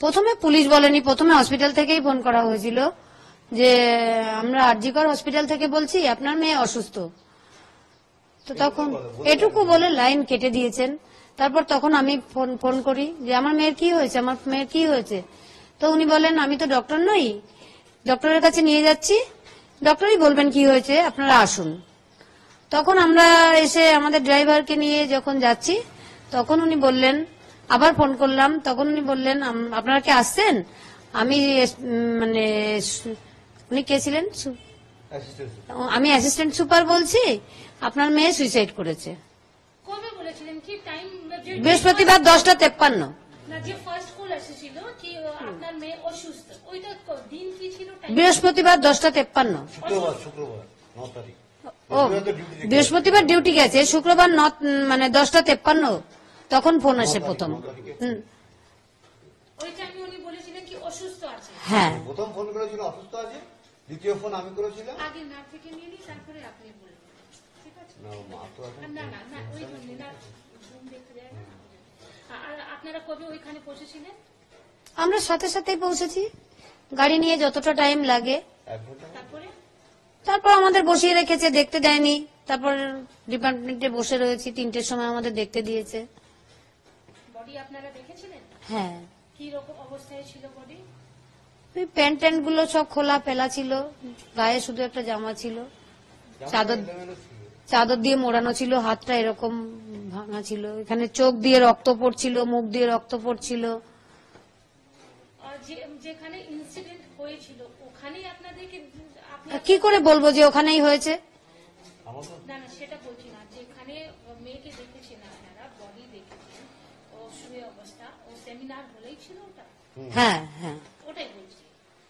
প্রথমে পুলিশ বলেনি, প্রথমে হসপিটাল থেকেই ফোন করা হয়েছিল যে আমরা আরজিকর হসপিটাল থেকে বলছি আপনার মেয়ে অসুস্থ। তো তখন এটুকু বলে লাইন কেটে দিয়েছেন। তারপর তখন আমি ফোন করি যে আমার মেয়ের কি হয়েছে, আমার মেয়ের কি হয়েছে। তো উনি বলেন আমি তো ডক্টর নই, ডক্টরের কাছে নিয়ে যাচ্ছি, ডক্টরই বলবেন কি হয়েছে, আপনারা আসুন। তখন আমরা এসে আমাদের ড্রাইভারকে নিয়ে যখন যাচ্ছি তখন উনি বললেন, আবার ফোন করলাম, তখন উনি বললেন আপনারা কি আসছেন, আমি মানে উনি কে ছিলেন, আমি অ্যাসিস্ট্যান্ট সুপার বলছি, আপনার মেয়ে সুইসাইড করেছে। বৃহস্পতিবার 10:53। বৃহস্পতিবার 10:53। ও বৃহস্পতিবার ডিউটি গেছে, শুক্রবার মানে 10:53 তখন ফোন আসে প্রথম। হ্যাঁ, প্রথম ফোন করেছিল অসুস্থ আছে, দ্বিতীয় ফোন আমি করেছিলাম। আগে না থেকে নিয়ে নিই, তারপরে আপনি বলবেন, ঠিক আছে? না না না, ওই জন্য না, ঘুম দেখতে দেয় না। আর আপনারা কবে ওইখানে পৌঁছেছিলেন? আমরা সাথে সাথেই পৌঁছেছি, গাড়ি নিয়ে যতটা টাইম লাগে। তারপর আমাদের বসিয়ে রেখেছে, দেখতে দেয়নি। তারপর ডিপার্টমেন্টে বসে রয়েছি, 3টের সময় আমাদের দেখতে দিয়েছে। বডি আপনারা দেখেছিলেন? হ্যাঁ। কি রকম অবস্থায় ছিল বডি? ওই প্যান্ট ট্যান্ট গুলো সব খোলা ফেলা ছিল, গায়ে শুধু একটা জামা ছিল, চাদর দিয়ে মোড়ানো ছিল, হাতটা এরকম ভাঙা ছিল, এখানে চোখ দিয়ে রক্ত পড়ছিল, মুখ দিয়ে রক্ত পড়ছিল। যেখানে ইনসিডেন্ট হয়েছিল ওখানেই আপনাদেরকে কি করে বলবো যে ওখানেই হয়েছে? না না, সেটা বলছি না, যেখানে মেয়েকে দেখেছেন আপনারা, বডি দেখেছেন, ও শুয়ে অবস্থা, ও সেমিনার হলেই ছিল ওটা? হ্যাঁ হ্যাঁ, ওটাই বলছি,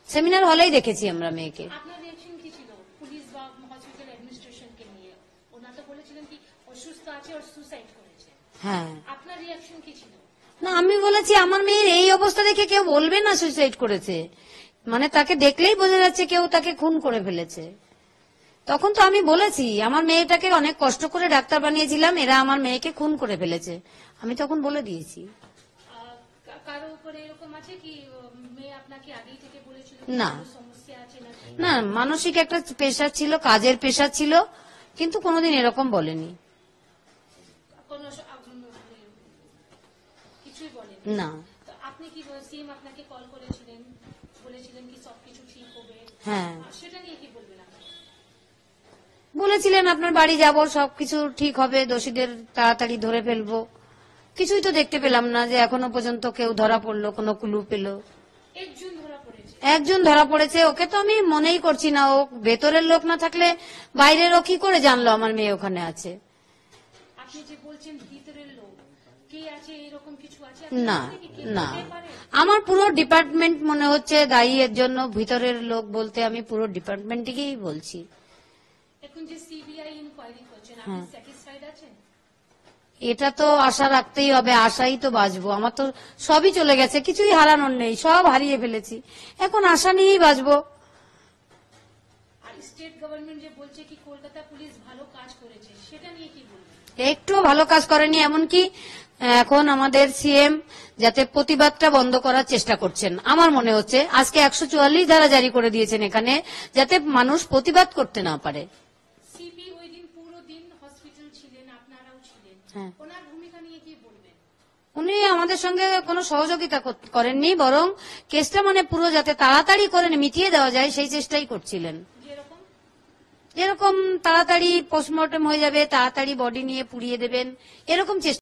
সেমিনার হলেই দেখেছি আমরা মেয়েকে। আপনার রিঅ্যাকশন কি ছিল পুলিশ বা হসপিটাল অ্যাডমিনিস্ট্রেশনকে নিয়ে? ওনারা তো বলেছিলেন কি অসুস্থ আছে আর সুসাইড করেছে। হ্যাঁ, আপনার রিঅ্যাকশন কি ছিল? না, আমি বলেছি আমার মেয়ের এই অবস্থা দেখে কেউ বলবে না সুইসাইড করেছে, মানে তাকে দেখলেই বোঝা যাচ্ছে কেউ তাকে খুন করে ফেলেছে। তখন তো আমি বলেছি আমার মেয়েটাকে অনেক কষ্ট করে ডাক্তার বানিয়েছিলাম, এরা আমার মেয়েকে খুন করে ফেলেছে, আমি তখন বলে দিয়েছি। কারো উপরে এরকম আছে কি মেয়ে আপনাকে আগেই থেকে বলেছিল না সমস্যা আছে? না, মানসিক একটা প্রেশার ছিল, কাজের প্রেশার ছিল, কিন্তু কোনোদিন এরকম বলেনি। কিছুই বলেনি? না। আপনি কি সিএম আপনাকে কল করেছিলেন, বলেছিলেন কি সবকিছু ঠিক হবে? হ্যাঁ, সেটা নিয়ে কি বলবেন? বলেছিলেন আপনার বাড়ি যাব, সবকিছু ঠিক হবে, দোষীদের তাড়াতাড়ি ধরে ফেলবো। কিছুই তো দেখতে পেলাম না যে এখনো পর্যন্ত কেউ ধরা পড়লো, কোনো ক্লু পেল। একজন ধরা পড়েছে, ওকে তো আমি মনেই করছি না, ও ভেতরের লোক না থাকলে বাইরের ও কি করে জানলো আমার মেয়ে ওখানে আছে? আপনি যে বলছেন ভিতরের লোক কে আছে, এরকম কিছু আছে? না না, আমার পুরো ডিপার্টমেন্ট মনে হচ্ছে দায়ী এর জন্য। ভিতরের লোক বলতে আমি পুরো ডিপার্টমেন্টকেই বলছি। এখন যে সিবিআই ইনকোয়ারি করছেন, আপনি স্যাটিসফাইড আছেন? এটা তো আশা রাখতেই হবে, আশাই তো বাঁচবো। আমার তো সবই চলে গেছে, কিছুই হারানোর নেই, সব হারিয়ে ফেলেছি, এখন আশা নিয়েই বাঁচবো। আর স্টেট গভর্নমেন্ট যে বলছে কি কলকাতা পুলিশ ভালো কাজ করেছে, সেটা নিয়ে কি বলবেন? একটুও ভালো কাজ করেনি, এমনকি এখন আমাদের সিএম যাতে প্রতিবাদটা বন্ধ করার চেষ্টা করছেন। আমার মনে হচ্ছে আজকে 144 ধারা জারি করে দিয়েছেন এখানে, যাতে মানুষ প্রতিবাদ করতে না পারে। সিপি ওই দিন পুরো দিন হসপিটাল ছিলেন, আপনারাও ছিলেন, ওনার ভূমিকা নিয়ে কি বলবেন? উনি আমাদের সঙ্গে কোনো সহযোগিতা করেননি, বরং কেসটা মানে পুরো যাতে তাড়াতাড়ি করে মিটিয়ে দেওয়া যায় সেই চেষ্টাই করছিলেন। যেরকম তাড়াতাড়ি পোস্টমর্টম হয়ে যাবে, তাড়াতাড়ি বডি নিয়ে পুড়িয়ে দেবেন, এরকম চেষ্টা